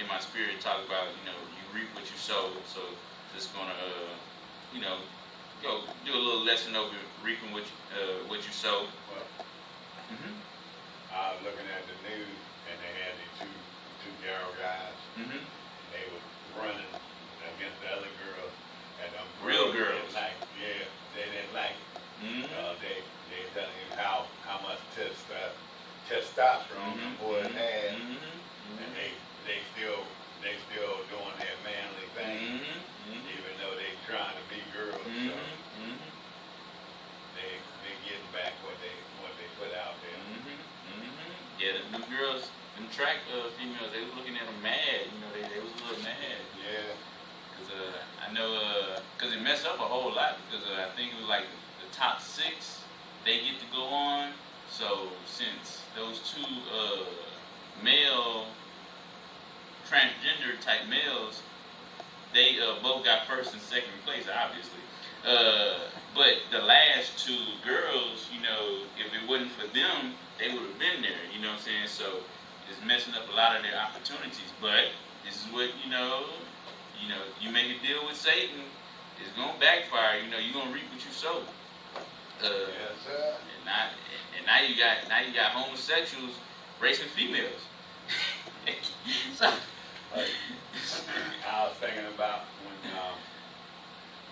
in my spirit talk about, you reap what you sow. So just gonna, do a little lesson over reaping what you sow. Well, Mm-hmm. I was looking at the news, and they had these two girl guys. Mm-hmm. They were running against the other girls, and them Real girls girls. they didn't like it. Mm-hmm. They telling you how much testosterone them boys had, and they still doing their manly thing, even though they trying to be girls. So they getting back what they put out there. Yeah, them girls, them track females, they was looking at them mad. They was a little mad. Yeah. Cause I know, cause it messed up a whole lot. Because I think it was like the top 6 they get to go on. So since those two male transgender type males, they both got first and second place, obviously. But the last 2 girls, if it wasn't for them, they would have been there. You know what I'm saying? So it's messing up a lot of their opportunities. But this is what you make a deal with Satan, it's gonna backfire. You're gonna reap what you sow. Yes, sir. And now you got homosexuals racing females. So I was thinking about when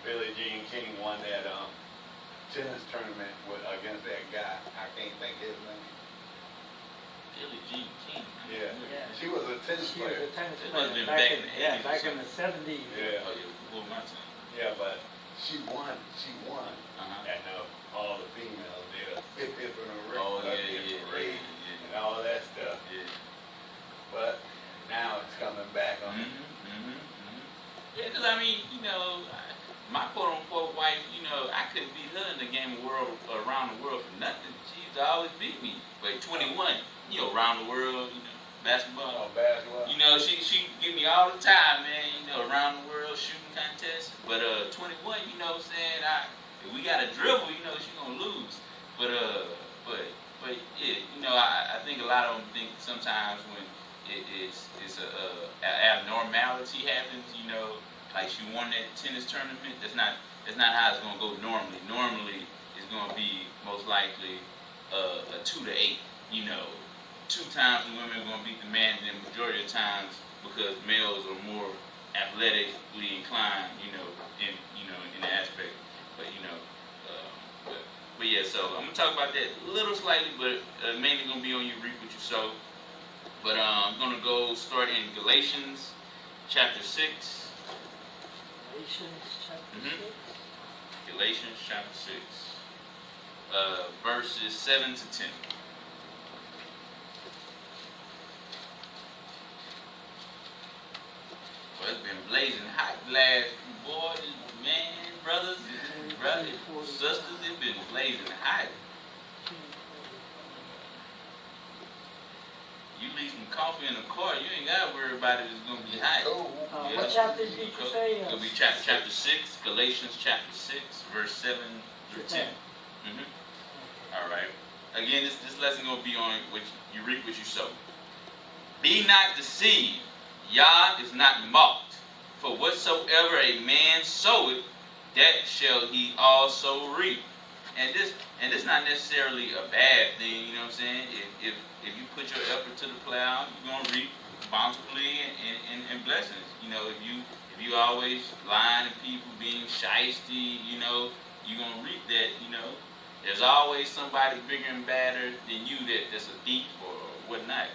Billie Jean King won that tennis tournament against that guy. I can't think his name. Billie Jean King. Yeah. She was a tennis She was player. a tennis It player must have been back in the 80s or back in the 70s. Yeah. Oh yeah, before my time. Yeah, but she won. Uh-huh. And all the females did a fifth in a Oh yeah, parade yeah. and all that stuff. Yeah. But now it's coming back on. Yeah, because I mean, my quote unquote wife, I couldn't beat her in the game of around the world for nothing. She used to always beat me. But 21, around the world, basketball. Oh, basketball. She give me all the time, man. Around the world shooting contests. But 21, what I'm saying, if we got to dribble, she gonna lose. But yeah, I think a lot of them think sometimes when it's a abnormality happens, like she won that tennis tournament. That's not how it's gonna go normally. Normally, it's gonna be most likely a 2-8. 2 times the women are gonna beat the man, and the majority of times because males are more athletically inclined, in the aspect. But yeah, so I'm gonna talk about that a little slightly, but mainly gonna be on you reap what you sow. But I'm gonna go start in Galatians chapter 6. Galatians chapter 6. Galatians chapter 6, verses 7 to 10. Well, it's been blazing hot last few boys, man, brothers, sisters. It's been blazing hot. You leave some coffee in the car, you ain't gotta worry about it. It's gonna be hot. What chapter did you say? It'll be chapter 6, Galatians chapter 6, verse 7 through 10. All right. Again, this lesson gonna be on which you reap what you sow. Be not deceived, Yah is not mocked. For whatsoever a man soweth, that shall he also reap. And this not necessarily a bad thing, you know what I'm saying? If you put your effort to the plow, you're gonna reap bountifully and blessings. If you always lying to people, being shiesty, you're gonna reap that. There's always somebody bigger and badder than you that's a thief or whatnot.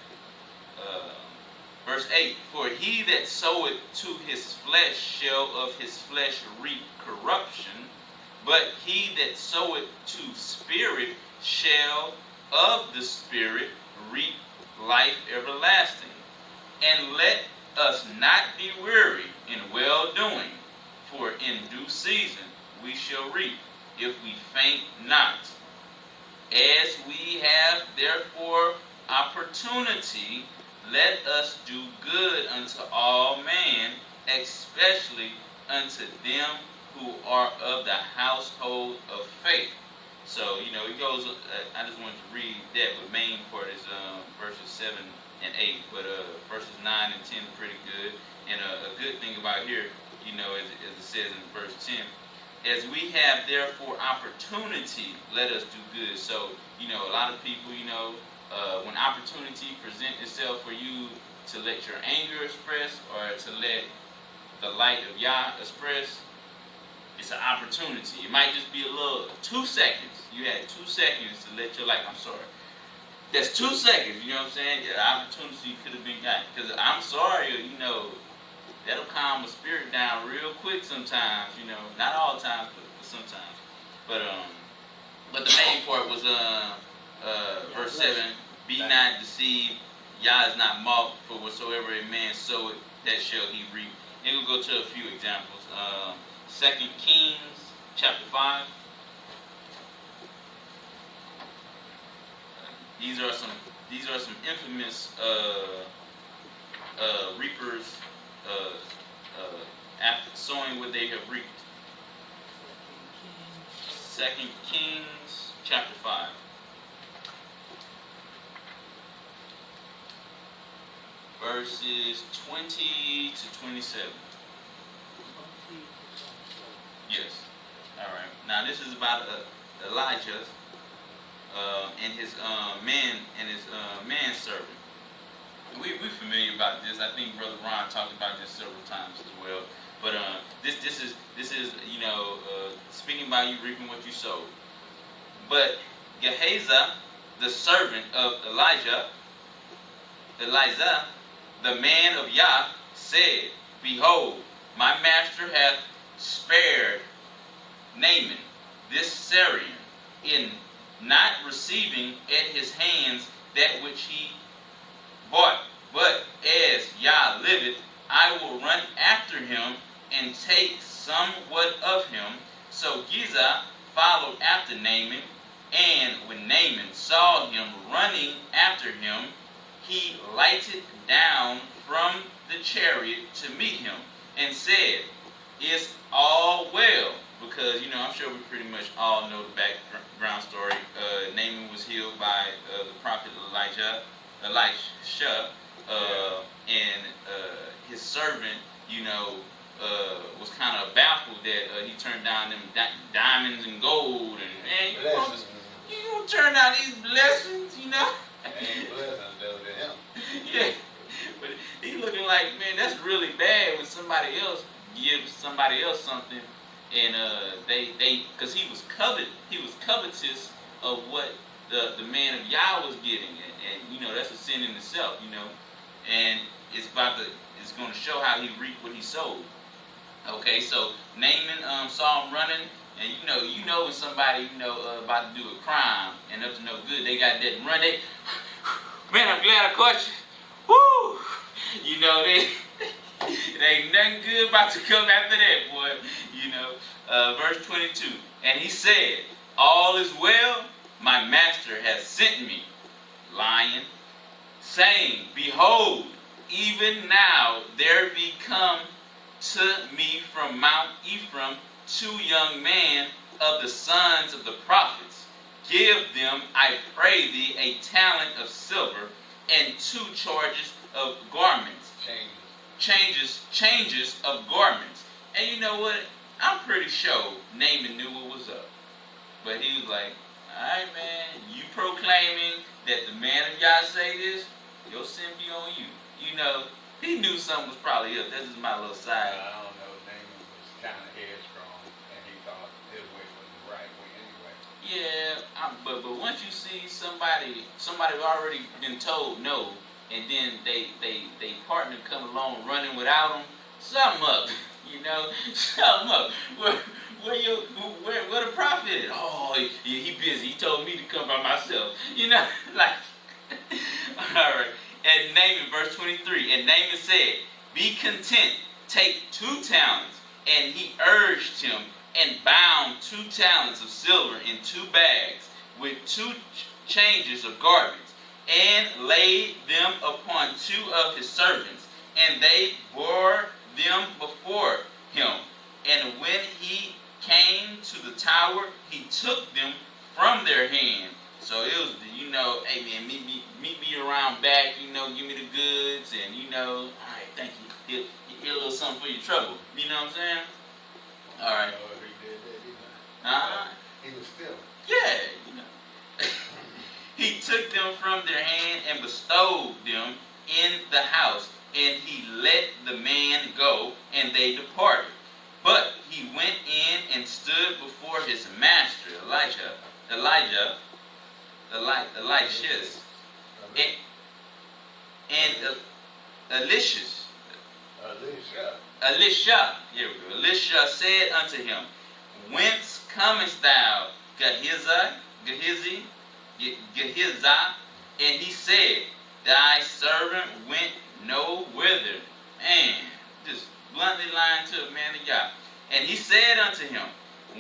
Verse 8, for he that soweth to his flesh shall of his flesh reap corruption, but he that soweth to spirit shall of the spirit reap life everlasting. And let us not be weary in well-doing, for in due season we shall reap, if we faint not. As we have therefore opportunity, let us do good unto all men, especially unto them who are of the household of faith. So, it goes, I just wanted to read that, but main part is verses 7 and 8. But verses 9 and 10 are pretty good. And a good thing about here, as it says in verse 10, as we have therefore opportunity, let us do good. So, a lot of people, when opportunity presents itself for you to let your anger express or to let the light of Yah express, it's an opportunity. It might just be a little 2 seconds. You had 2 seconds to let your light. I'm sorry. That's 2 seconds. You know what I'm saying? The opportunity could have been got. Because I'm sorry, that'll calm a spirit down real quick sometimes. Not all times, but sometimes. But the main part was verse 7. Be not deceived. Yah is not mocked. For whatsoever a man soweth, that shall he reap. And we'll go to a few examples. 2 Kings chapter 5. These are some infamous reapers after sowing what they have reaped. 2 Kings chapter 5. Verses 20 to 27. Yes. All right. Now this is about Elijah and his manservant. We're familiar about this. I think Brother Ron talked about this several times as well. But this is speaking about you reaping what you sowed. But Gehazi, the servant of Elijah, the man of Yah, said, Behold, my master hath spared Naaman, this Syrian, in not receiving at his hands that which he bought. But as Yah liveth, I will run after him and take somewhat of him. So Gehazi followed after Naaman, and when Naaman saw him running after him, he lighted down from the chariot to meet him and said, Is all well? Because, I'm sure we pretty much all know the background story. Naaman was healed by the prophet Elisha, and his servant, was kind of baffled that he turned down them diamonds and gold, and man, you gonna turn down these blessings, Ain't blessings though to him. Yeah, but he looking like, man, that's really bad when somebody else gives somebody else something, and because he was covetous of what the man of Yah was getting, and that's a sin in itself, and it's going to show how he reaped what he sowed. Okay, so Naaman saw him running, and you know when somebody about to do a crime and up to no good, they got that run. Man, I'm glad I caught you. Woo! There ain't nothing good about to come after that, boy. Verse 22. And he said, All is well, my master has sent me, lying, saying, Behold, even now there be come to me from Mount Ephraim 2 young men of the sons of the prophets. Give them, I pray thee, a talent of silver and 2 charges of garments. Changes of garments. And you know what? I'm pretty sure Naaman knew what was up. But he was like, alright, man, you proclaiming that the man of Yah say this, your sin be on you. He knew something was probably up. This is my little side. I don't know, Naaman was kind of headstrong, and he thought his way was the right way anyway. Yeah, but once you see somebody already been told no, and then they partner come along running without them, something up, something up. Where the prophet is? Oh, he busy. He told me to come by myself. All right. And Naaman, verse 23. And Naaman said, Be content, take 2 talents. And he urged him and bound 2 talents of silver in 2 bags with 2 changes of garments, and laid them upon 2 of his servants, and they bore them before him. And when he came to the tower, he took them from their hand. So it was, hey man, meet me around back, give me the goods, and all right, thank you. Get a little something for your trouble. You know what I'm saying? All right. He did that, he was stealing. Yeah, He took them from their hand and bestowed them in the house, and he let the man go, and they departed. But he went in and stood before his master, Elisha, Elisha, here we go. Elisha said unto him, Whence comest thou, Gehazi? And he said, Thy servant went no whither. Man, just bluntly lying to a man of God. And he said unto him,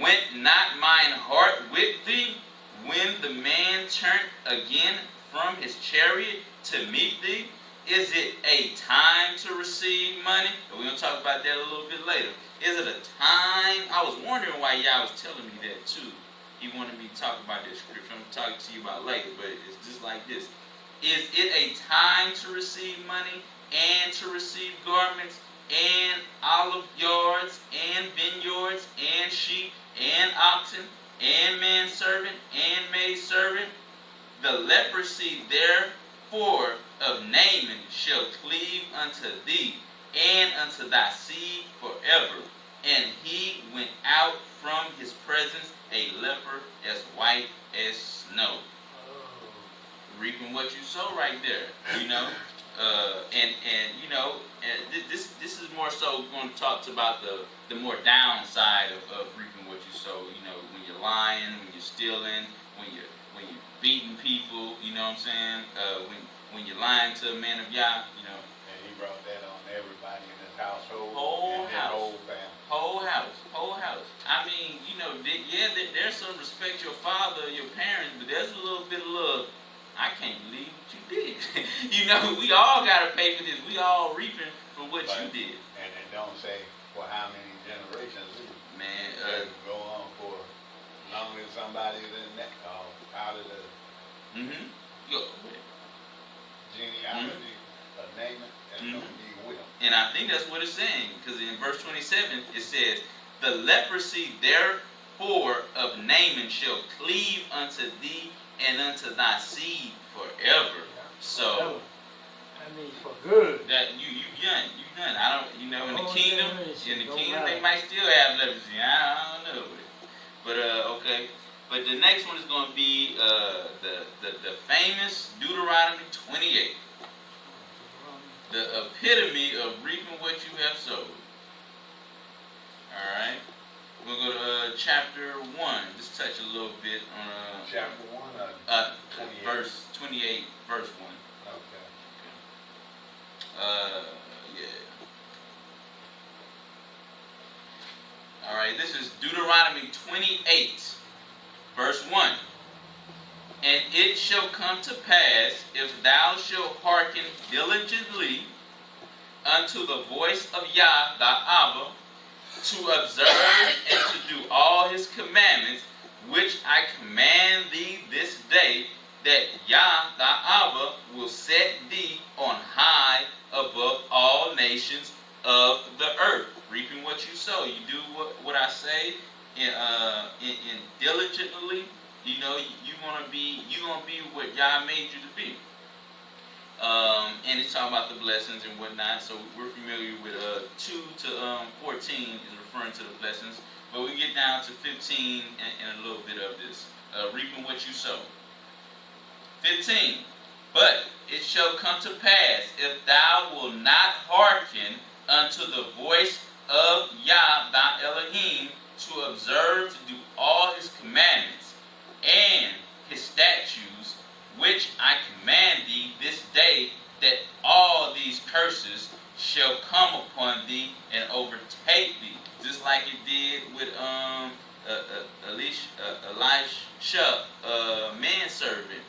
Went not mine heart with thee, when the man turned again from his chariot to meet thee? Is it a time to receive money? And we're going to talk about that a little bit later. Is it a time? I was wondering why Yah was telling me that too. He wanted me to talk about this scripture. I'm going to talk to you about later, but it's just like this. Is it a time to receive money and to receive garments and olive yards and vineyards and sheep and oxen and manservant and maidservant? The leprosy therefore of Naaman shall cleave unto thee and unto thy seed forever. And he went out from his presence a leper as white as snow. Reaping what you sow right there, this is more so going to talk about the more downside of reaping what you sow. When you're lying, when you're stealing, when you're beating people, you know what I'm saying? When you're lying to a man of Yah, And he brought that on everybody in his household. Whole and house. Whole family. Whole house. I mean, there's some respect your father, your parents, but there's a little bit of love. I can't believe what you did. We all got to pay for this. We all reaping for what you did. And it don't say for how many generations either. Man, it go on for long as somebody's in that, out of the genealogy of Naaman, and don't be with him. And I think that's what it's saying, because in verse 27 it says, The leprosy therefore of Naaman shall cleave unto thee and unto thy seed forever. So I mean, for good. that you done. I don't, in the kingdom they might still have leprosy. I don't know. But okay. But the next one is going to be the famous Deuteronomy 28. The epitome of reaping what you have sowed. All right. We'll go to chapter 1. Just touch a little bit on chapter 1 verse 28, verse 1. Okay. Yeah. All right, this is Deuteronomy 28, verse 1. And it shall come to pass, if thou shalt hearken diligently unto the voice of Yah thy Abba, to observe and to do all his commandments, which I command thee this day, that Yah thy Abba will set thee on high above all nations of the earth. Reaping what you sow. You do what I say in diligently. You're gonna be what Yah made you to be. And it's talking about the blessings and whatnot. So we're familiar with 2 to 14 is referring to the blessings. But we get down to 15 and a little bit of this. Reaping what you sow. 15. But it shall come to pass, if thou wilt not hearken unto the voice of Yah thy Elohim, to observe to do all his commandments and his statutes, which I command thee this day, that all these curses shall come upon thee and overtake thee. Just like it did with Elisha, manservant.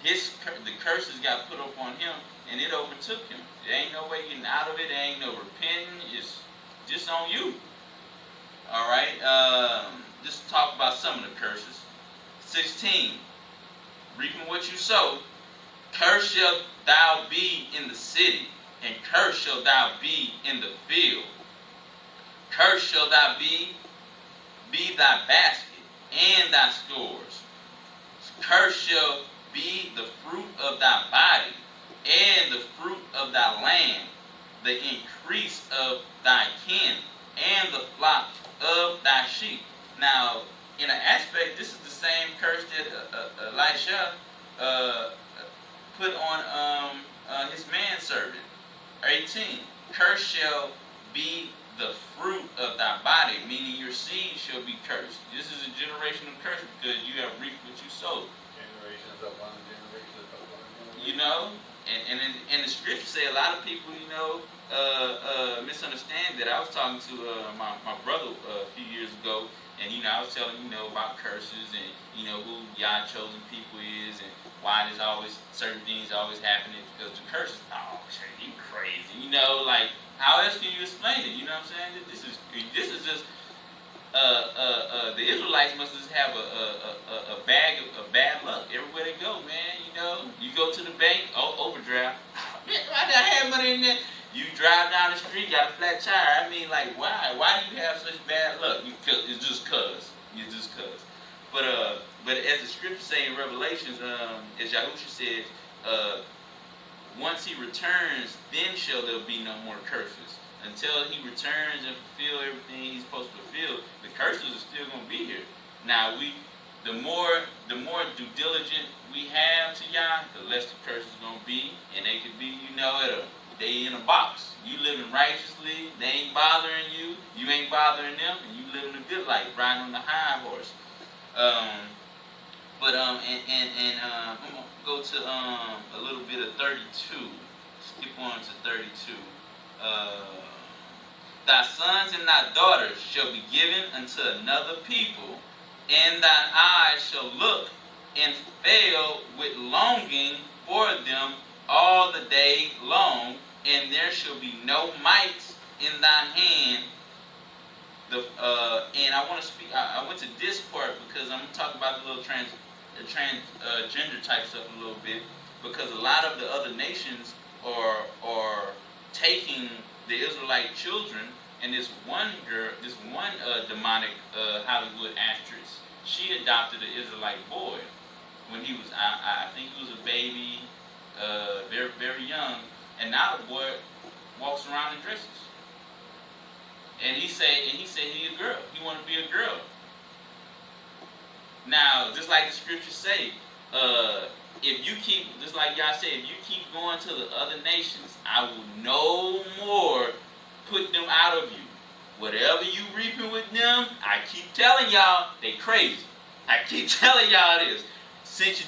The curses got put upon him, and it overtook him. There ain't no way getting out of it. There ain't no repenting. It's just on you. All right. Just talk about some of the curses. 16. reaping what you sow. Cursed shalt thou be in the city, and cursed shalt thou be in the field. Cursed shall thou be thy basket and thy stores. Cursed shall be the fruit of thy body, and the fruit of thy land, the increase of thy kin, and the flock of thy sheep. Now, in an aspect, this is the same curse that Elisha put on his manservant. 18. Cursed shall be the fruit of thy body, meaning your seed shall be cursed. This is a generational curse because you have reaped what you sowed. Generations upon generations upon generations. You know, and the scriptures say a lot of people, misunderstand that. I was talking to my brother a few years ago, and I was telling him, about curses and who Yah chosen people is and why there's always certain things always happening because the curses. Oh, you crazy, like how else can you explain it? You know what I'm saying? This is just the Israelites must just have a bag of bad luck everywhere they go, man. You go to the bank, overdraft. Man, why did I have money in there? You drive down the street, got a flat tire. I mean, like, why? Why do you have such bad luck? It's just cause. It's just cause. But as the scriptures say in Revelations, as Yahusha said, once he returns, then shall there be no more curses. Until he returns and fulfill everything he's supposed to fulfill, the curses are still going to be here. Now, the more due diligent we have to Yah, the less the curses are going to be, and they could be, they in a box. You living righteously, they ain't bothering you, you ain't bothering them, and you living a good life, riding on the high horse. I'm gonna go to a little bit of 32. Skip on to 32. Thy sons and thy daughters shall be given unto another people, and thine eyes shall look and fail with longing for them all the day long, and there shall be no might in thine hand. And I want to speak. I went to this part because I'm going to talk about the little transgender type stuff a little bit, because a lot of the other nations are taking the Israelite children, and this one demonic Hollywood actress, she adopted an Israelite boy when he was, I think he was a baby, very very young, and now the boy walks around in dresses. And he said he a girl. He want to be a girl. Now, just like the scriptures say, if you keep, just like y'all said, if you keep going to the other nations, I will no more put them out of you. Whatever you reaping with them, I keep telling y'all, they crazy. I keep telling y'all this. Since you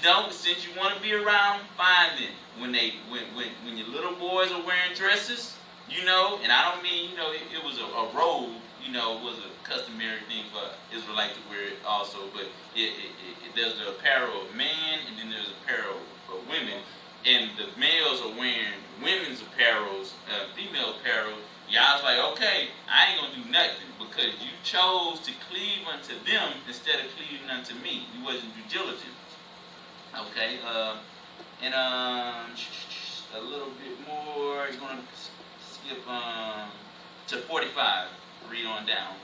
want to be around, fine then. When your little boys are wearing dresses, and I don't mean, it was a robe, was a customary thing for Israelites to wear it also, but there's the apparel of man, and then there's apparel for women, and the males are wearing women's apparels, female apparel. Y'all's like, okay, I ain't gonna do nothing, because you chose to cleave unto them instead of cleaving unto me. You wasn't due diligent. Okay, and a little bit more, you're gonna skip to 45, read on down.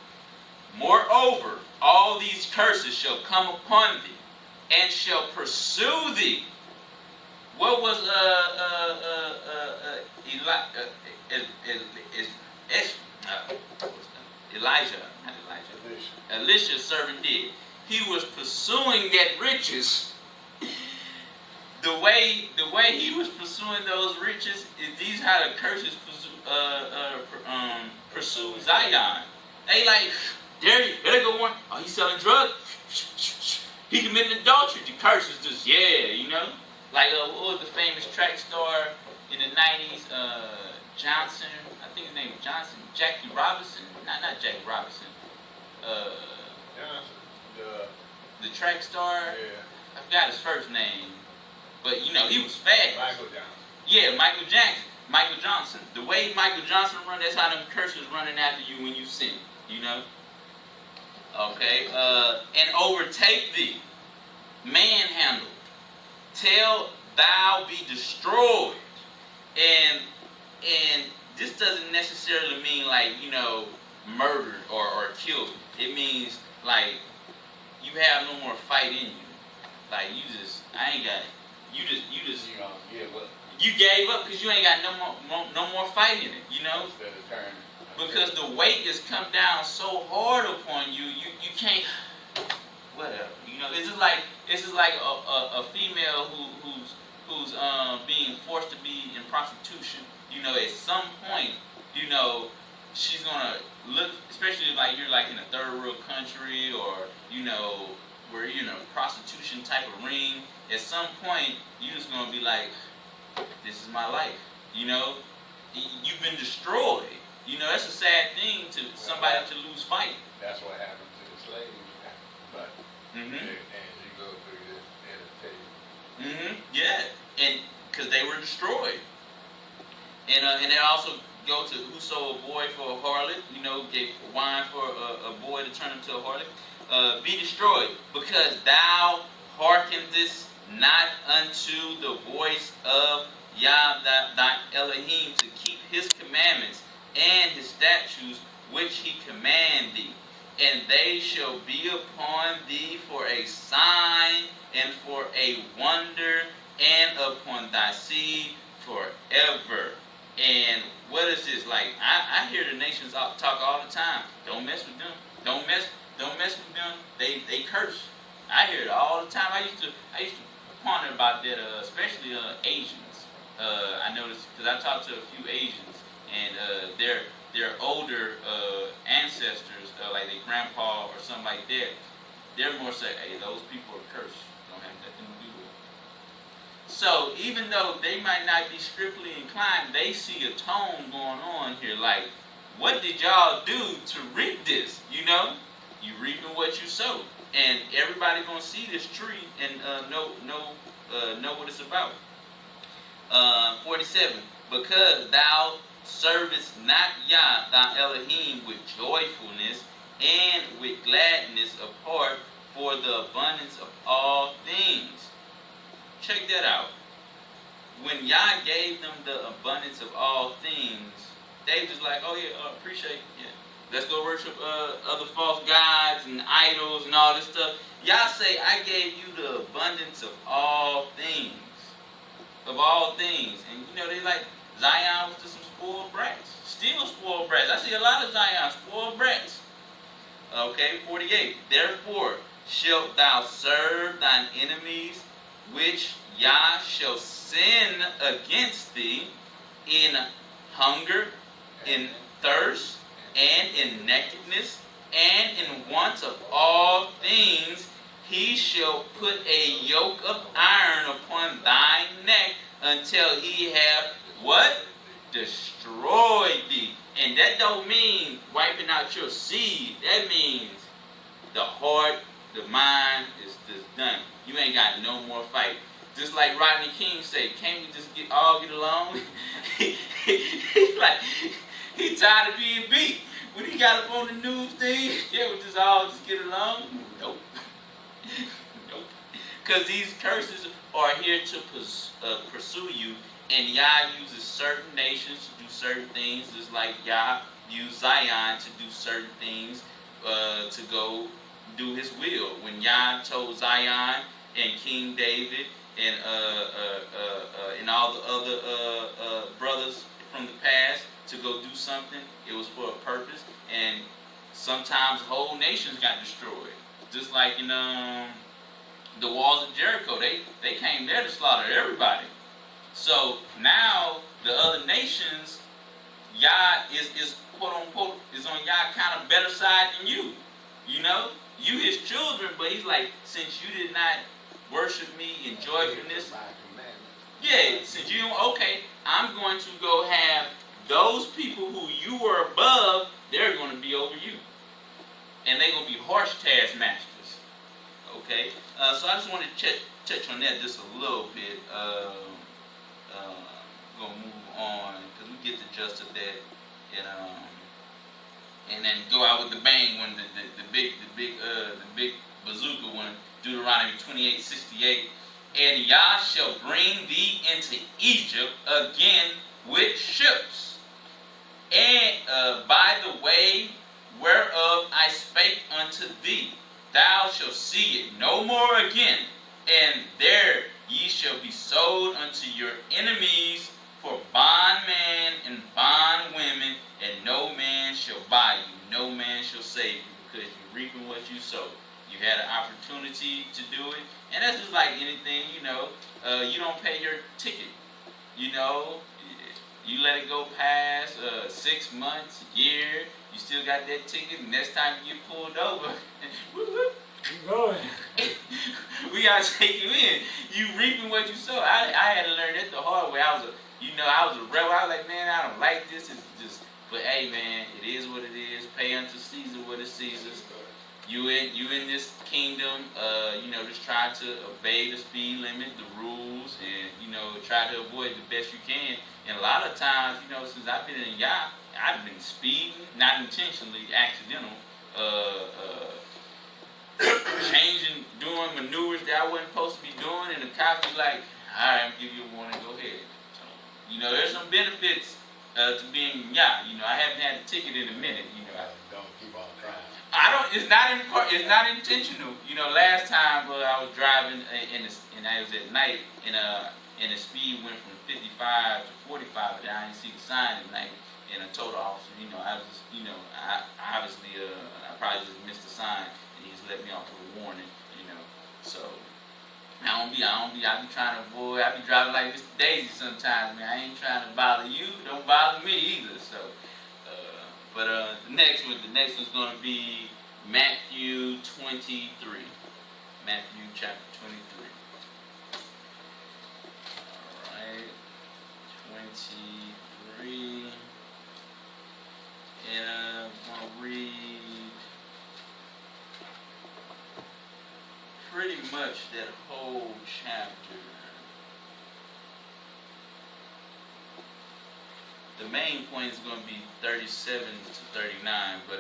Moreover, all these curses shall come upon thee, and shall pursue thee. What was Elisha's servant did? He was pursuing that riches. The way he was pursuing those riches is these how the curses pursue Zion. They like, there go one. Oh, he's selling drugs. He committed adultery. The curses just, Like, what was the famous track star in the 90s? Johnson. I think his name was Johnson. Jackie Robinson. Not Jackie Robinson. Johnson. The track star. Yeah. I forgot his first name. But, he was fast. Michael Johnson. Yeah, Michael Johnson. The way Michael Johnson run, that's how them curses running after you when you sin. Okay. And overtake thee. Manhandled. till thou be destroyed. And this doesn't necessarily mean like, murdered or killed. It means like you have no more fight in you. Like you gave up because you ain't got no more fight in it, because the weight has come down so hard upon you, you can't, whatever, it's just like a female who's being forced to be in prostitution. At some point, she's gonna look, especially like you're like in a third world country, or where you're in a prostitution type of ring. At some point, you're just gonna be like, this is my life. You've been destroyed. That's a sad thing to somebody to lose fight. That's what happened to the slaves. But and you go through this meditation. Yeah, and because they were destroyed. And they also go to who sold a boy for a harlot. Gave wine for a boy to turn him to a harlot. Be destroyed, because thou hearkenest not unto the voice of Yah thy Elohim, to keep his commandments and his statutes which he command thee. And they shall be upon thee for a sign and for a wonder, and upon thy seed forever. And what is this? Like, I hear the nations talk all the time. Don't mess with them. Don't mess with them. They curse. I hear it all the time. I used to ponder about that, especially Asians. I noticed, because I talked to a few Asians, and their older ancestors, like their grandpa or something like that, they're more say, hey, those people are cursed. Don't have nothing to do with it. So even though they might not be strictly inclined, they see a tone going on here. Like, what did y'all do to reap this? You reaping what you sow, and everybody gonna see this tree and know what it's about. 47. Because thou servest not Yah thy Elohim with joyfulness and with gladness of heart, for the abundance of all things. Check that out. When Yah gave them the abundance of all things, they was like, oh yeah, appreciate it. Yeah. Let's go worship other false gods and idols and all this stuff. Yah say, I gave you the abundance of all things. Of all things. And they like, Zion was just some spoiled brats. Still spoiled brats. I see a lot of Zion spoiled brats. Okay, 48. Therefore shalt thou serve thine enemies, which Yah shall send against thee, in hunger, in thirst, and in nakedness, and in want of all things. He shall put a yoke of iron upon thy neck, until he have what? Destroyed thee. And that don't mean wiping out your seed. That means the heart, the mind is just done. You ain't got no more fight. Just like Rodney King said, can't we just all get along? He tired of being beat. When he got up on the news thing, can't we just all get along? Nope. Nope. Because these curses are here to pursue you, and Yah uses certain nations to do certain things, just like Yah used Zion to do certain things, to go do his will. When Yah told Zion and King David and all the other brothers from the past to go do something, it was for a purpose, and sometimes whole nations got destroyed. Just like in the walls of Jericho, they came there to slaughter everybody. So now the other nations, Yah is quote unquote is on Yah kind of better side than you. You his children, but he's like, since you did not worship me in joyfulness, yeah, since you okay, I'm going to go have those people who you were above, they're going to be over you, and they're going to be harsh taskmasters. Okay, so I just wanted to touch on that just a little bit. We're gonna move on because we get the gist of that, and then go out with the bang when the big bazooka when Deuteronomy 28:68 And Yah shall bring thee into Egypt again with ships. And by the way whereof I spake unto thee, thou shalt see it no more again. And there ye shall be sold unto your enemies for bondmen and bondwomen, and no man shall buy you, no man shall save you, because you reaping what you sow. You had an opportunity to do it, and that's just like anything, you don't pay your ticket, you let it go past 6 months, a year, you still got that ticket, and next time you get pulled over, You going? we gotta take you in. You reaping what you sow. I had to learn that the hard way. I was a rebel. I was like, man, I don't like this. It's just, but hey, man, it is what it is. Pay unto Caesar what is Caesar's. You in this kingdom, just try to obey the speed limit, the rules, and try to avoid the best you can. And a lot of times, since I've been in Yah, I've been speeding, not intentionally, accidental, changing, doing maneuvers that I wasn't supposed to be doing, and the cops be like, all right, I'm gonna give you a warning, go ahead. So, there's some benefits to being in Yah. I haven't had a ticket in a minute. Don't keep on trying. It's not intentional. Last time I was driving and I was at night, and the speed went from 55 to 45, but I didn't see the sign at night. And I told the officer, I was just, I probably just missed the sign, and he just let me off with a warning, So I be trying to avoid. I be driving like Mr. Daisy sometimes, man. I ain't trying to bother you. Don't bother me either. So, the next one's going to be Matthew 23. Matthew chapter 23. All right, 23. And I'm going to read pretty much that whole chapter. The main point is going to be 37 to 39, but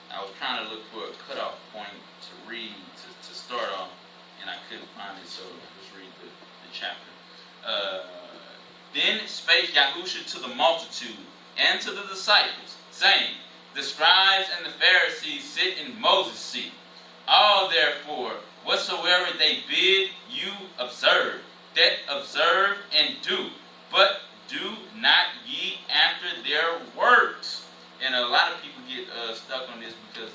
I was trying to look for a cutoff point to read, to start off, and I couldn't find it, so I'll just read the chapter. Then spake Yahusha to the multitude and to the disciples, saying, the scribes and the Pharisees sit in Moses' seat. All therefore, whatsoever they bid you observe, that observe and do, but do not ye after their works. And a lot of people get stuck on this because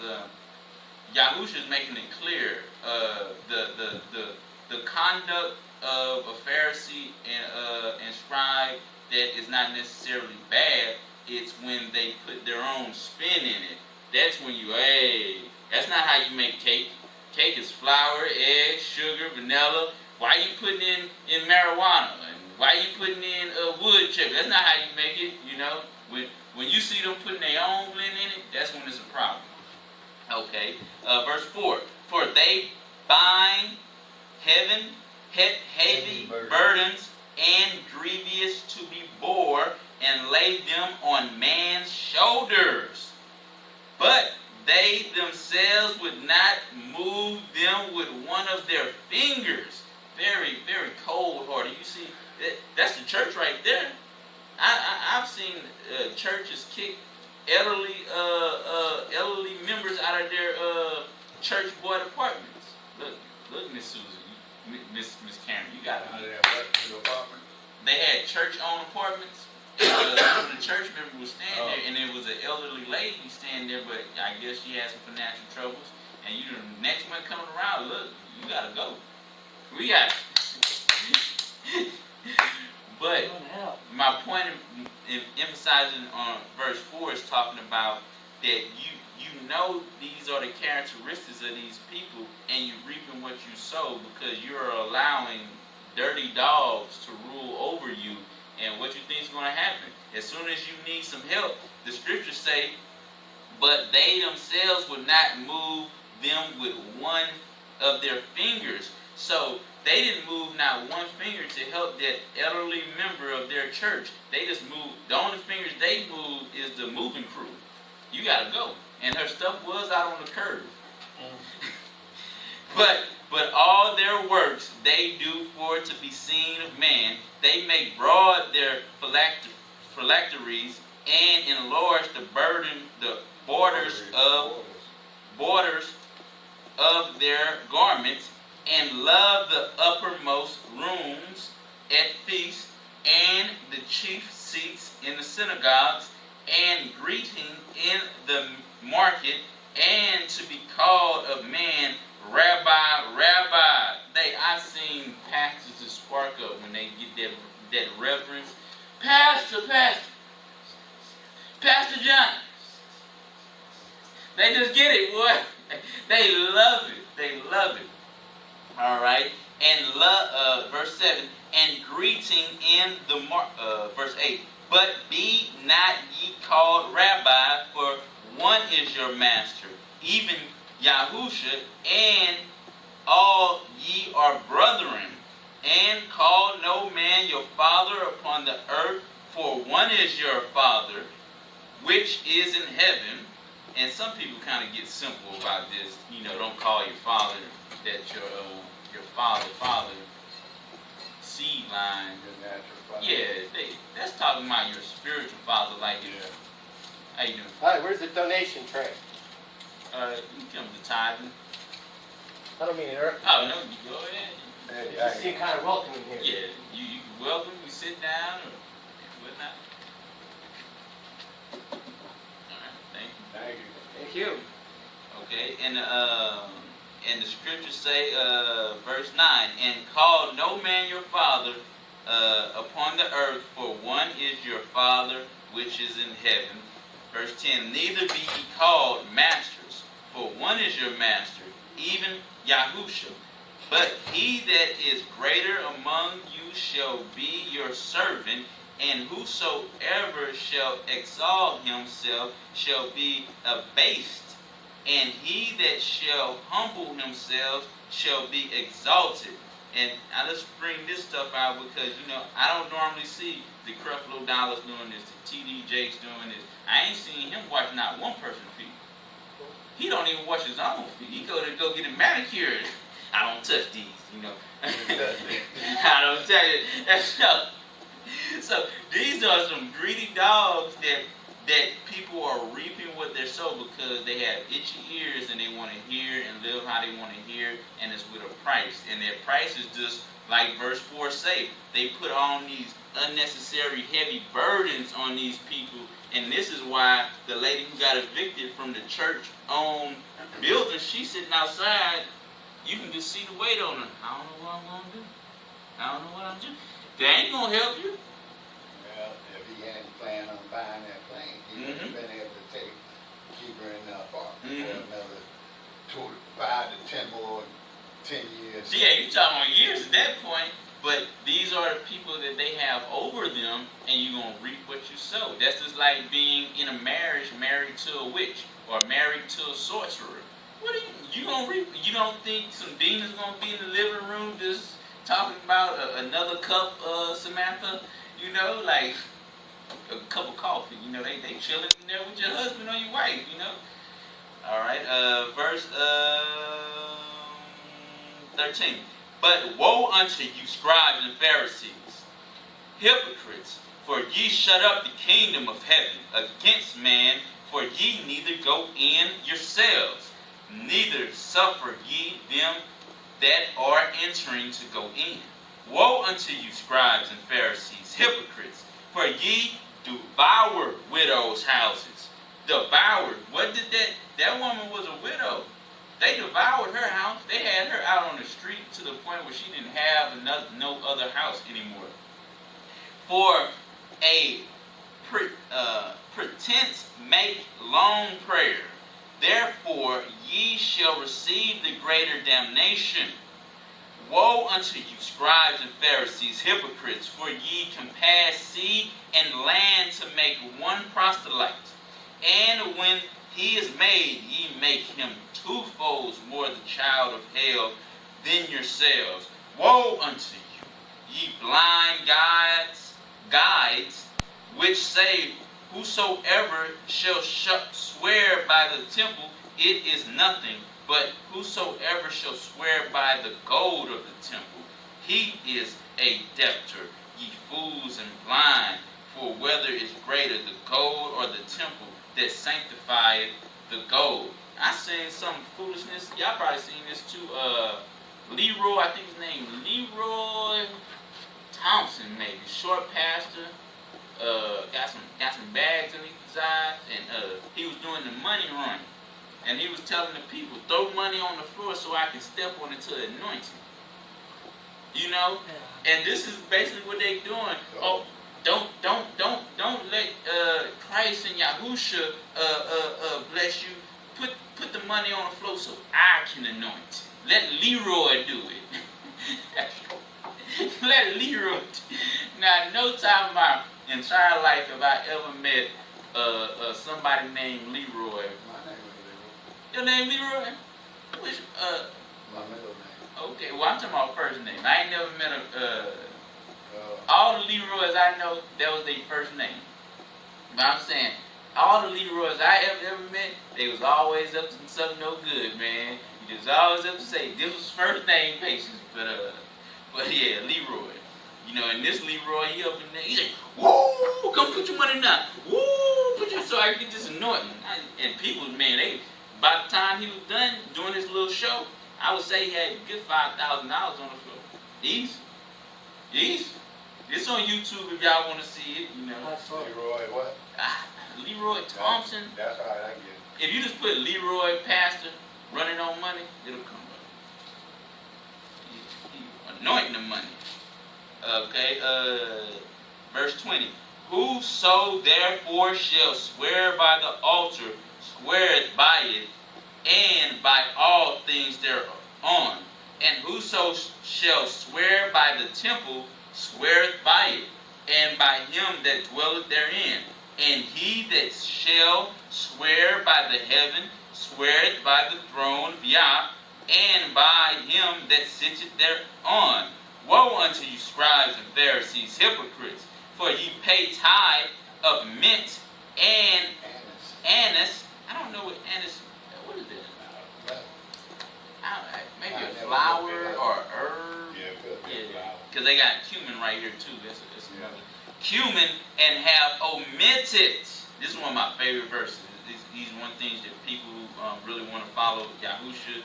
Yahusha is making it clear the conduct of a Pharisee and scribe that is not necessarily bad. It's when they put their own spin in it. That's when that's not how you make cake. Cake is flour, eggs, sugar, vanilla. Why are you putting in marijuana? And why are you putting in wood chip? That's not how you make it, When you see them putting their own blend in it, that's when it's a problem. Okay, verse 4. For they bind heavy burdens and grievous to be bore, and lay them on man's shoulders. But they themselves would not move them with one of their fingers. Very, very cold-hearted. You see, that's the church right there. I've seen churches kick elderly members out of their church board apartments. Look, Miss Susan, Miss Karen, you got it. Out of that apartment? They had church-owned apartments. The church member was standing there, and there was an elderly lady standing there, but I guess she had some financial troubles. And the next one coming around, look, you gotta go. We got. But my point in emphasizing on verse 4 is talking about that these are the characteristics of these people, and you're reaping what you sow because you're allowing dirty dogs to rule over you. And what you think is going to happen? As soon as you need some help, the scriptures say, but they themselves would not move them with one of their fingers. So they didn't move not one finger to help that elderly member of their church. They just moved. The only fingers they moved is the moving crew. You got to go. And her stuff was out on the curb. But But all their works they do for to be seen of man. They make broad their phylacteries and enlarge the borders of their garments, and love the uppermost rooms at feasts and the chief seats in the synagogues, and greeting in the market, and to be called of man, Rabbi, Rabbi. I seen pastors that spark up when they get that reverence. Pastor, Pastor John. They just get it, boy. They love it. They love it. All right. And verse 7. And greeting in the verse 8. But be not ye called Rabbi, for one is your master, even Yahusha, and all ye are brethren. And call no man your father upon the earth, for one is your Father, which is in heaven. And some people kind of get simple about this. You know, don't call your father that your father seed line. Your natural father. Yeah, that's talking about your spiritual father, like it. How you doing? Hi, where's the donation tray? You come to tithing. I don't mean to interrupt. Oh no, you go ahead. Hey, You seem kind of welcoming here. Yeah, you welcome. You sit down or whatnot. All right, thank you. Thank you. Thank you. Okay, and the scriptures say, verse 9, and call no man your father upon the earth, for one is your Father which is in heaven. Verse 10, neither be ye called masters, for one is your master, even Yahusha. But he that is greater among you shall be your servant, and whosoever shall exalt himself shall be abased, and he that shall humble himself shall be exalted. And I just bring this stuff out because, you know, I don't normally see the Creflo Dollars doing this, the TD Jakes doing this. I ain't seen him wash not one person's feet. He don't even wash his own feet. He go get it manicured. I don't touch these, you know. I don't tell you. So these are some greedy dogs that people are reaping what they sow because they have itchy ears and they want to hear and live how they want to hear, and it's with a price. And their price is just like verse 4 say. They put on these unnecessary heavy burdens on these people, and this is why the lady who got evicted from the church-owned building, she's sitting outside. You can just see the weight on her. I don't know what I'm going to do. I don't know what I'm doing. They ain't going to help you. Well, if he hadn't planned on buying that plane, he would have been able to keep her in the apartment for another 5 to 10 more, 10 years. Yeah, you talking about years at that point. But these are the people that they have over them, and you're going to reap what you sow. That's just like being in a marriage married to a witch or married to a sorcerer. What are you gonna reap? You don't think some demons gonna be in the living room just talking about another cup, Samantha? You know, like a cup of coffee. You know, they chilling in there with your husband or your wife. You know. All right. Verse 13. But woe unto you, scribes and Pharisees, hypocrites! For ye shut up the kingdom of heaven against man. For ye neither go in yourselves, neither suffer ye them that are entering to go in. Woe unto you, scribes and Pharisees, hypocrites! For ye devour widows' houses. Devoured. What did that woman was a widow. They devoured her house. They had her out on the street to the point where she didn't have no other house anymore. For a pretense make long prayer. Therefore ye shall receive the greater damnation. Woe unto you, scribes and Pharisees, hypocrites! For ye compass sea and land to make one proselyte. And when he is made, ye make him twofold more the child of hell than yourselves. Woe unto you, ye blind guides, which say, whosoever shall swear by the temple, it is nothing, But whosoever shall swear by the gold of the temple, he is a debtor, ye fools and blind. For whether is greater, the gold or the temple that sanctifieth the gold? I seen some foolishness. Y'all probably seen this too. Leroy, I think his name Leroy Thompson, maybe short pastor. Got some bags in his eyes, and he was doing the money run, and he was telling the people, throw money on the floor so I can step on it to anoint it. You know, and this is basically what they doing. Oh, don't let Christ and Yahusha bless you. Put the money on the floor so I can anoint it. Let Leroy do it. Let Leroy. Now, no time in my entire life have I ever met somebody named Leroy. My name is Leroy. Your name Leroy? Which My middle name. Okay, well I'm talking about first name. I ain't never met all the Leroys I know, that was their first name. But I'm saying, all the Leroys I ever met, they was always up to something no good, man. You was always up to say, this was first name Patience, but yeah, Leroy. You know, and this Leroy, he up in there, he's like, woo, come put your money now. Woo, put your, so I can get this anointing. And people, man, by the time he was done doing his little show, I would say he had a good $5,000 on the floor. Easy. It's on YouTube if y'all want to see it, you know. Leroy what? Leroy Thompson. That's all right, I get it. If you just put Leroy Pastor running on money, it'll come up. He anointing the money. Okay, verse 20. Whoso therefore shall swear by the altar, sweareth by it, and by all things thereon. And whoso shall swear by the temple, sweareth by it, and by him that dwelleth therein. And he that shall swear by the heaven, sweareth by the throne of Yah, and by him that sitteth thereon. Woe unto you, scribes and Pharisees, hypocrites! For ye pay tithe of mint and anise. I don't know what anise. What is that? Maybe a flower or herb. Yeah, because they got cumin right here too. That's another. Cumin, and have omitted. This is one of my favorite verses. These are one things that people who really want to follow Yahusha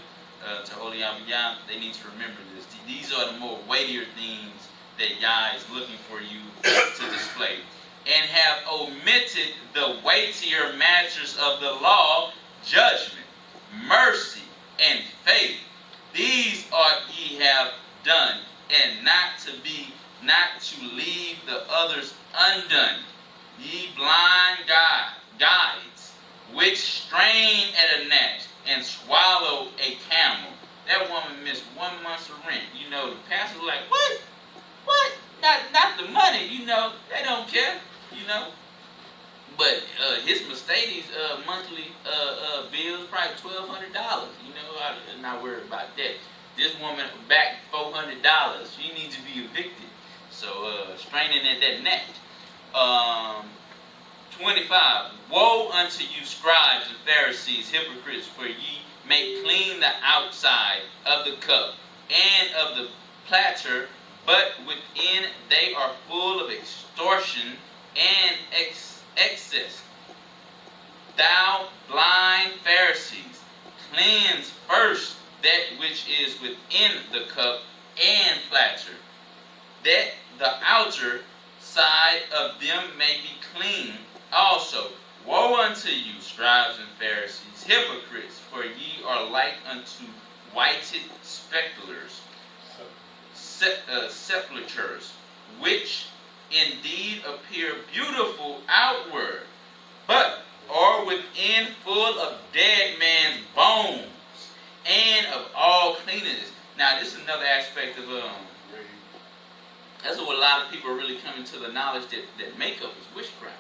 to Holy Abiyah, they need to remember this. These are the more weightier things that Yah is looking for you to display. And have omitted the weightier matters of the law, judgment, mercy, and faith. These are ye have done, and not to leave the others undone. Ye blind guides, which strain at a gnat and swallow a camel. That woman missed 1 month's of rent. You know, the pastor was like, what? What? Not the money, you know. They don't care, you know. But his Mercedes monthly bill is probably $1,200. You know, I'm not worried about that. This woman back $400. She needs to be evicted. So straining at that net. 25. Woe unto you, scribes and Pharisees, hypocrites! For ye make clean the outside of the cup and of the platter, but within they are full of extortion and excess. Thou blind Pharisees, cleanse first that which is within the cup and platter, that the outer side of them may be clean also. Woe unto you, scribes and Pharisees, hypocrites! For ye are like unto whited sepulchres, which indeed appear beautiful outward, but are within full of dead man's bones and of all cleanness. Now, this is another aspect of that's what a lot of people are really coming to the knowledge that makeup is witchcraft.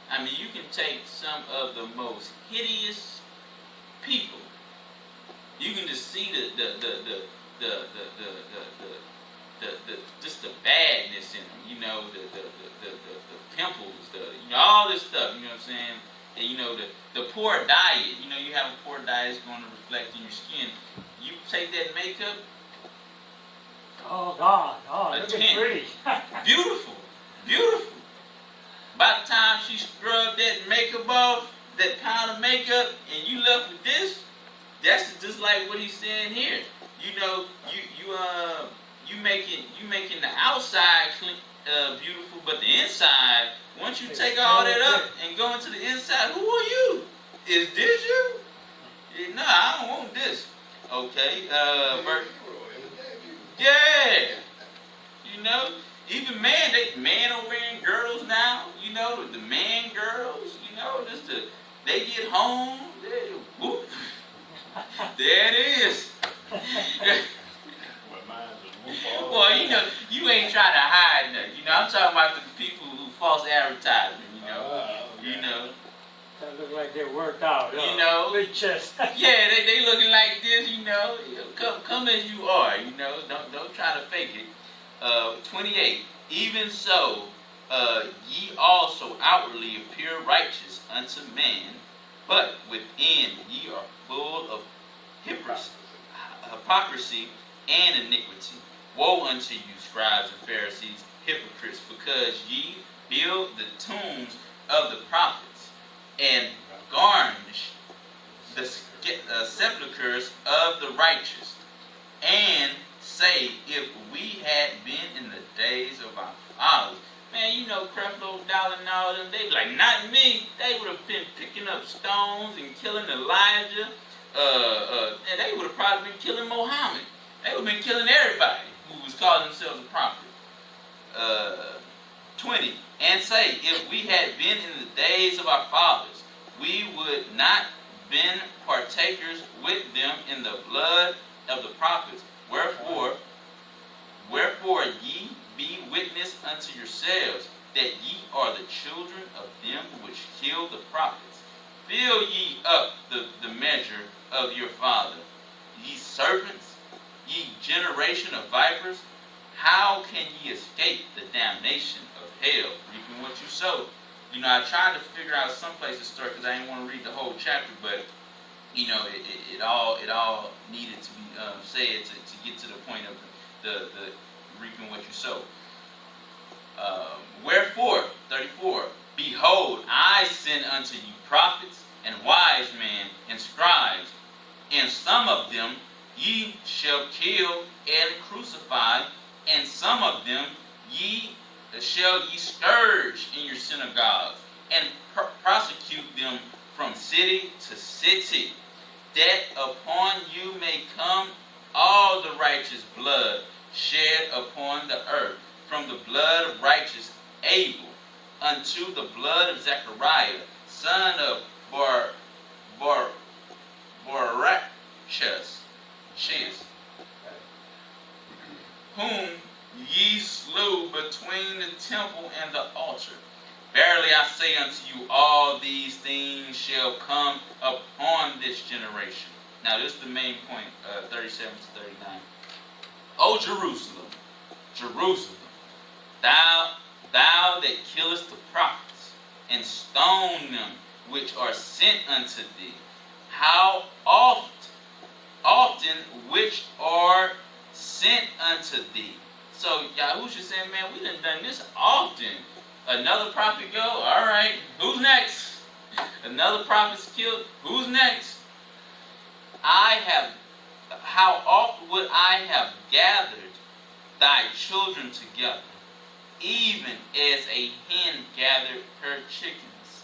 I mean, you can take some of the most hideous people. You can just see just the badness in them. You know, the pimples, all this stuff. You know what I'm saying? And, you know, the poor diet, you know, you have a poor diet, it's going to reflect in your skin. You take that makeup, Oh God, oh, A look 10. at pretty. beautiful, beautiful. By the time she scrubbed that makeup off, that pound of makeup, and you left with this, that's just like what he's saying here. You know, you making the outside clean, beautiful, but the inside, once you take all that up and go into the inside, who are you? Is this you? No, I don't want this. Okay, yeah. You know, even man are wearing girdles now. You know, the man girls. You know, they get home. Whoop, there it is. Well, you know, you ain't trying to hide nothing. You know, I'm talking about the people who false advertising. You know. That look like they worked out. You know, big chest. yeah, they looking like this. You know, come as you are. You know, don't try to fake it. 28. Even so, ye also outwardly appear righteous unto man, but within ye are full of hypocrisy and iniquity. Woe unto you, scribes and Pharisees, hypocrites, because ye build the tombs of the prophets, and garnish the sepulchres of the righteous, and say, if we had been in the days of our fathers. Man, you know, Creflo Dollar and all them, they be like, not me. They would have been picking up stones and killing Elijah. And they would have probably been killing Muhammad. They would have been killing everybody who was calling themselves a prophet. 20. And say, if we had been in the days of our fathers, we would not been partakers with them in the blood of the prophets. Wherefore ye be witness unto yourselves that ye are the children of them which killed the prophets. Fill ye up the measure of your father. Ye serpents, ye generation of vipers, how can ye escape the damnation of hell? Reaping what you sow. You know, I tried to figure out some place to start because I didn't want to read the whole chapter, but you know, it all needed to be said to get to the point of the reaping what you sow. Wherefore, 34, behold, I send unto you prophets and wise men and scribes, and some of them ye shall kill and crucify, and some of them shall ye scourge in your synagogues, and prosecute them from city to city, that upon you may come all the righteous blood shed upon the earth, from the blood of righteous Abel unto the blood of Zechariah, son of Barachas, whom ye slew between the temple and the altar. Verily I say unto you, all these things shall come upon this generation. Now this is the main point, 37 to 39. O Jerusalem, Jerusalem, thou that killest the prophets, and stone them which are sent unto thee, how often which are sent unto thee. So Yahusha said, man, we done this often. Another prophet go, all right, who's next? Another prophet's killed, who's next? How oft would I have gathered thy children together, even as a hen gathered her chickens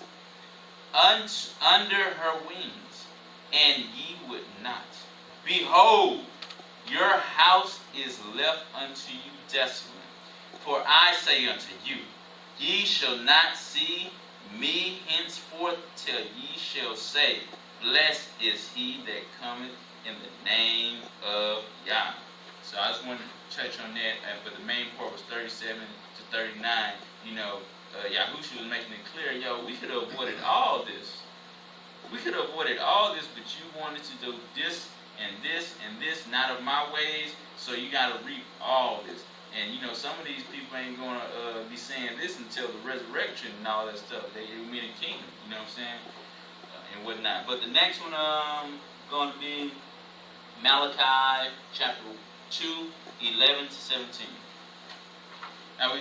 under her wings, and ye would not. Behold, your house is left unto you desolate. For I say unto you, ye shall not see me henceforth till ye shall say, blessed is he that cometh in the name of Yah. So I just wanted to touch on that, but the main part was 37 to 39. You know, Yahusha was making it clear, yo, we could have avoided all this. We could have avoided all this, but you wanted to do this and this and this, not of my ways, so you got to reap all this. And, you know, some of these people ain't going to be saying this until the resurrection and all that stuff. They mean the kingdom, you know what I'm saying? and whatnot. But the next one going to be Malachi chapter 2, 11 to 17. Now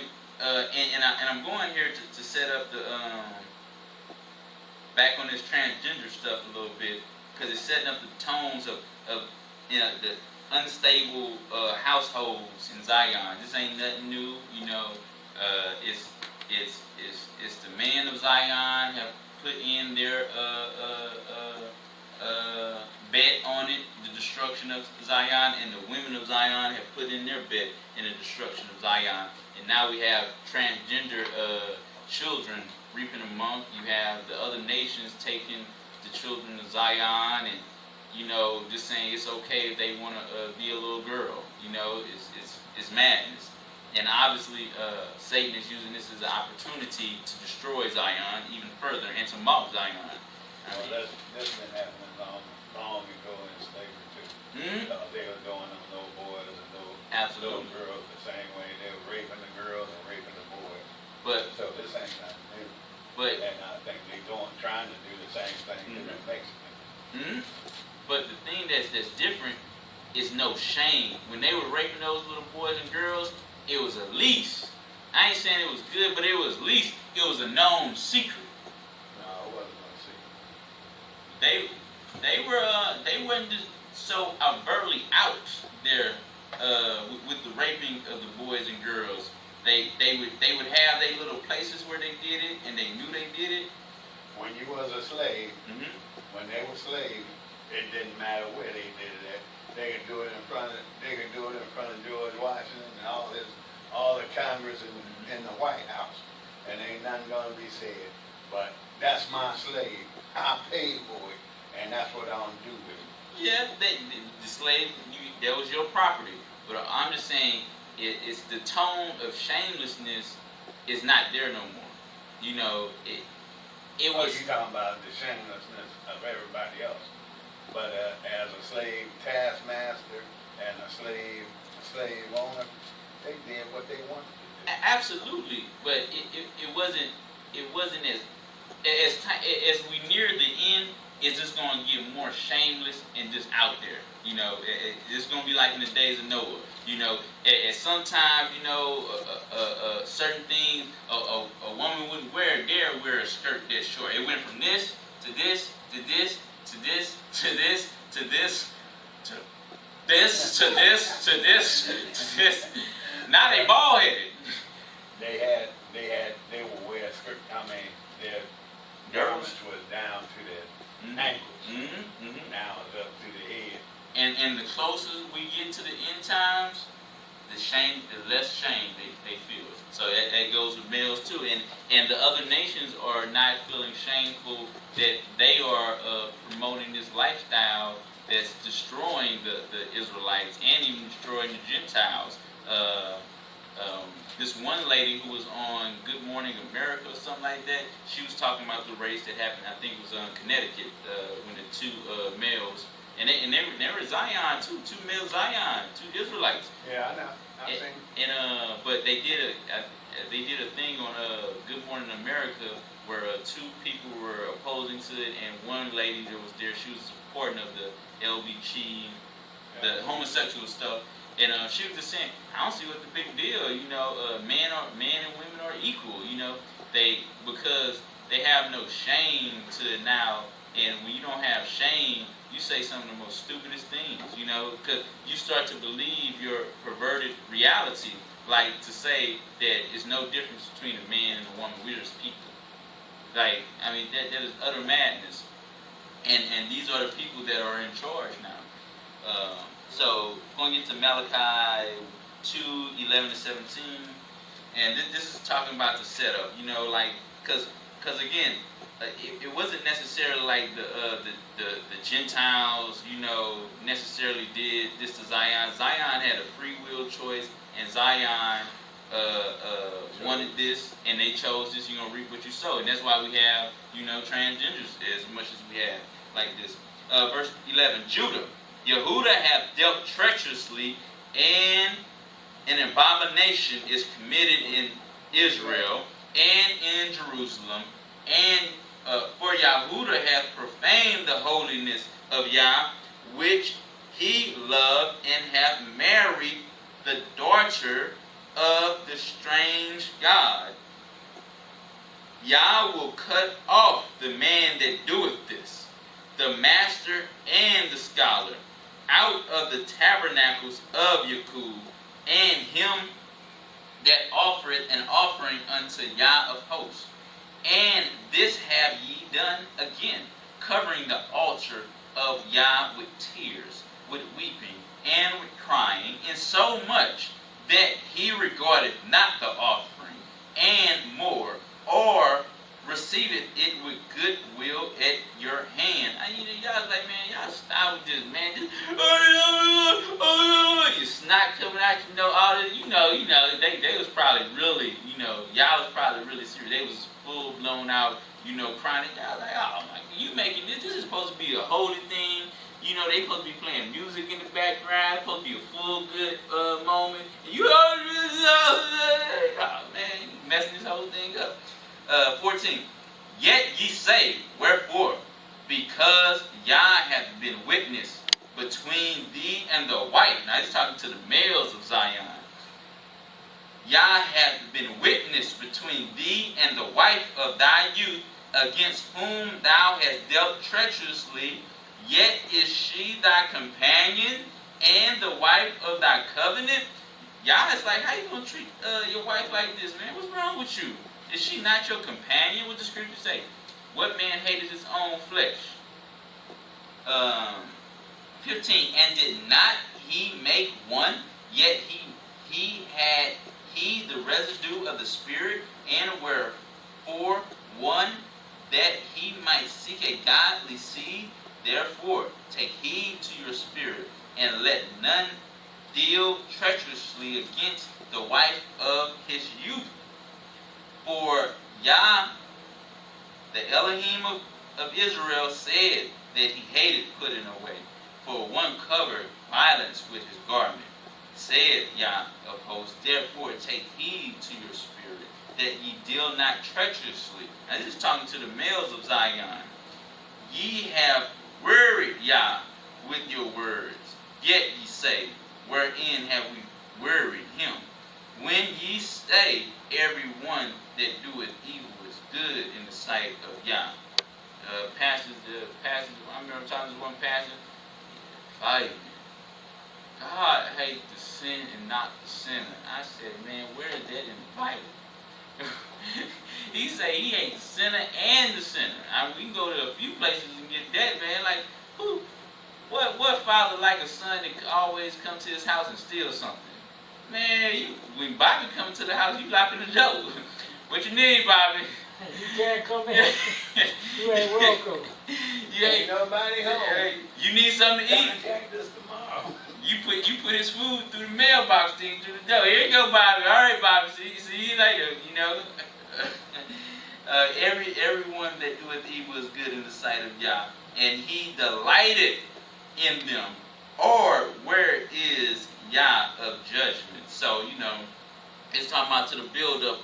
I'm going here to set up the back on this transgender stuff a little bit, because it's setting up the tones of the unstable households in Zion. This ain't nothing new, it's the men of Zion have put in their bet on it, the destruction of Zion, and the women of Zion have put in their bet in the destruction of Zion. And now we have transgender children reaping among. You have the other nations taking the children of Zion and just saying it's okay if they want to be a little girl. It's madness. And obviously, Satan is using this as an opportunity to destroy Zion even further and to mock Zion. That's been happening long ago in slavery too. They were going on little boys and little girls the same way. They were raping the girls and raping the boys. So this ain't nothing new. And I think they're trying to do the same thing to the Mexicans. But the thing that's different is no shame. When they were raping those little boys and girls, it was a lease. I ain't saying it was good, but it was least. It was a known secret. No, it wasn't no secret. They wasn't just so overtly out there with the raping of the boys and girls. They would have their little places where they did it, and they knew they did it. When you was a slave, when they were slaves, it didn't matter where they did it at. They could do it in front of George Washington and all the Congress in the White House, and ain't nothing gonna be said. But that's my slave. I paid for it, and that's what I'm do with it. Yeah, the slave, that was your property. But I'm just saying, it's the tone of shamelessness is not there no more. It was. You talking about the shamelessness of everybody else? But as a slave taskmaster and a slave owner, they did what they wanted to do. Absolutely, but it wasn't as we near the end. It's just going to get more shameless and just out there. It's going to be like in the days of Noah. At some time, certain things a woman wouldn't dare wear a skirt that short. It went from this to this to this to this to this to this to this to this to this to this. Now they bald headed. They would wear skirt. Their garments was down to their ankles. Now it's up to the head. And the closer we get to the end times, the less shame they feel. So that goes with males too. And the other nations are not feeling shameful that they are promoting this lifestyle that's destroying the Israelites and even destroying the Gentiles. This one lady who was on Good Morning America or something like that, she was talking about the race that happened, I think it was in Connecticut, when the two males, and they were Zion too, two male Zion, two Israelites. Yeah, I know. But they did a thing on Good Morning America where two people were opposing to it, and one lady that was there, she was supporting of the LBG, the homosexual stuff. And she was just saying, I don't see what the big deal. Men and women are equal. Because they have no shame to it now. And when you don't have shame, you say some of the most stupidest things. Because you start to believe your perverted reality, like to say that there's no difference between a man and a woman. We're just people. That is utter madness. And these are the people that are in charge now. So, going into Malachi 2, 11 to 17, and this is talking about the setup, because again, it wasn't necessarily like the Gentiles, necessarily did this to Zion. Zion had a free will choice, and Zion wanted this, and they chose this. You're going to reap what you sow, and that's why we have, transgenders as much as we have like this. Verse 11, Judah. Yehuda hath dealt treacherously, and an abomination is committed in Israel and in Jerusalem, and For Yahudah hath profaned the holiness of Yah, which he loved, and hath married the daughter of the strange God. Yah will cut off the man that doeth this, the master and the scholar, out of the tabernacles of Yakub, and him that offereth an offering unto Yah of hosts. And this have ye done again, covering the altar of Yah with tears, with weeping, and with crying, insomuch that he regarded not the offering, and more, or receiveth it with good will at your hand. Y'all like, man, y'all stop with this, man. Just, your snot coming out, all this, they was probably really, y'all was probably really serious. They was full blown out, crying. Y'all like, oh my, you making this is supposed to be a holy thing. They supposed to be playing music in the background. It's supposed to be a full good moment. And you, oh man, you messing this whole thing up. 14. Yet ye say, wherefore? Because Yah hath been witness between thee and the wife. Now he's talking to the males of Zion. Yah hath been witness between thee and the wife of thy youth, against whom thou hast dealt treacherously. Yet is she thy companion and the wife of thy covenant? Yah is like, how you gonna treat your wife like this, man? What's wrong with you? Is she not your companion? What the scripture say? What man hated his own flesh? 15. And did not he make one? Yet he had the residue of the Spirit, and wherefore one, that he might seek a godly seed. Therefore take heed to your spirit, and let none deal treacherously against the wife of his youth. For Yah, the Elohim of Israel, said that he hated putting away. For one covered violence with his garment. Said Yah of hosts, therefore take heed to your spirit, that ye deal not treacherously. Now this is talking to the males of Zion. Ye have wearied Yah with your words. Yet ye say, wherein have we wearied him? When ye say, every one that doeth evil is good in the sight of Yah. Passage, I remember talking to one pastor. Fire, man. God hates the sin and not the sinner. I said, man, where is that in the Bible? He said he hates the sinner and the sinner. I mean, we can go to a few places and get that, man. Like, what father like a son that always come to his house and steal something? Man, when Bobby come to the house, you locking the door. What you need, Bobby? You can't come in. You ain't welcome. You ain't nobody home. You need something to eat. Contact us tomorrow. You put his food through the mailbox thing through the door. Here you go, Bobby. All right, Bobby. See you later. Everyone that doeth evil is good in the sight of Yah, and he delighted in them. Or where is Yah of judgment? So it's talking about to the build up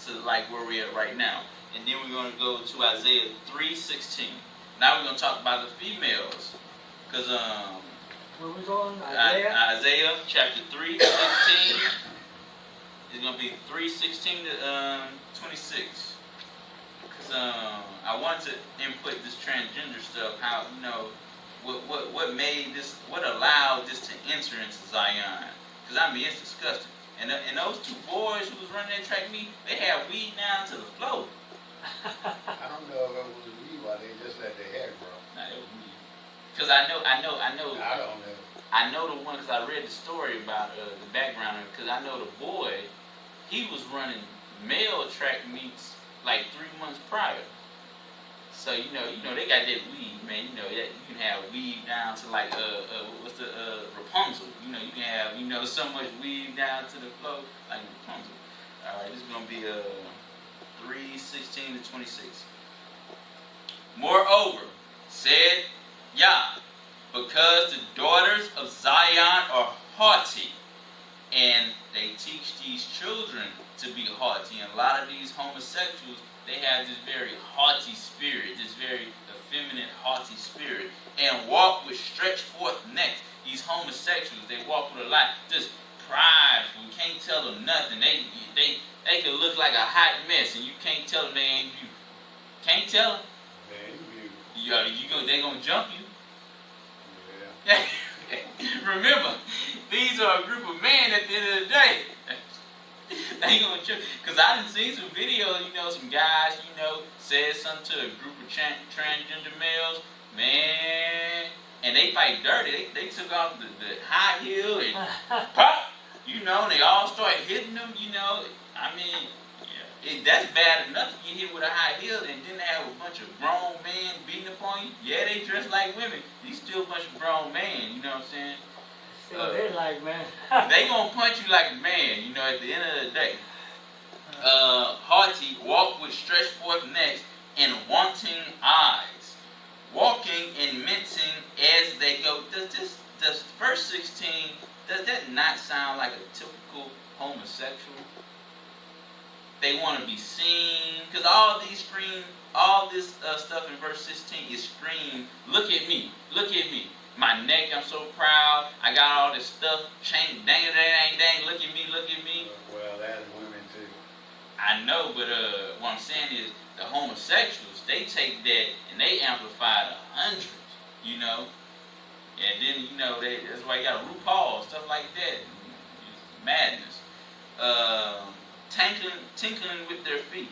to like where we're at right now, and then we're going to go to Isaiah 3:16. Now we're going to talk about the females, because Where we going? Isaiah chapter 3:16 is going to be 3:16 to 26. Because I wanted to input this transgender stuff. How what made this, what allowed this to enter into Zion? Because I mean, it's disgusting. And those two boys who was running that track meet, they had weed down to the floor. I don't know if it was weed or they just let their hair grow. Nah, it was weed. Because I know. I don't know. I know the one because I read the story about the background of it. Because I know the boy, he was running male track meets like 3 months prior. So they got that weed, man. You can have weed down to like what's the Rapunzel. You can have so much weed down to the floor like Rapunzel. All right, this is gonna be 3:16 to 26. Moreover, said Yah, because the daughters of Zion are haughty, and they teach these children to be haughty, and a lot of these homosexuals they have this very haughty spirit, this very effeminate, haughty spirit, and walk with stretched forth necks. These homosexuals, they walk with a lot, just prideful. You can't tell them nothing. They can look like a hot mess, and you can't tell them they ain't beautiful. Can't tell them. They gonna jump you. Yeah. Remember, these are a group of men at the end of the day. They gonna jump. Cause I done seen some videos, some guys, said something to a group of transgender males, man, and they fight dirty. They took off the high heel and pop, and they all start hitting them, I mean, that's bad enough to get hit with a high heel and then have a bunch of grown men beating upon you. Yeah, they dress like women. These still a bunch of grown men, you know what I'm saying? Still they like, man. They gonna punch you like a man, at the end of the day. Haughty, walk with stretched forth necks and wanting eyes. Walking and mincing as they go. Does verse 16, does that not sound like a typical homosexual? They want to be seen, because all this stuff in verse 16 is scream, look at me, my neck, I'm so proud, I got all this stuff, dang, look at me. Well, that's women too. I know, but what I'm saying is, the homosexuals, they take that and they amplify to hundreds, and then, that's why you got RuPaul, stuff like that, it's madness. Tinkling with their feet.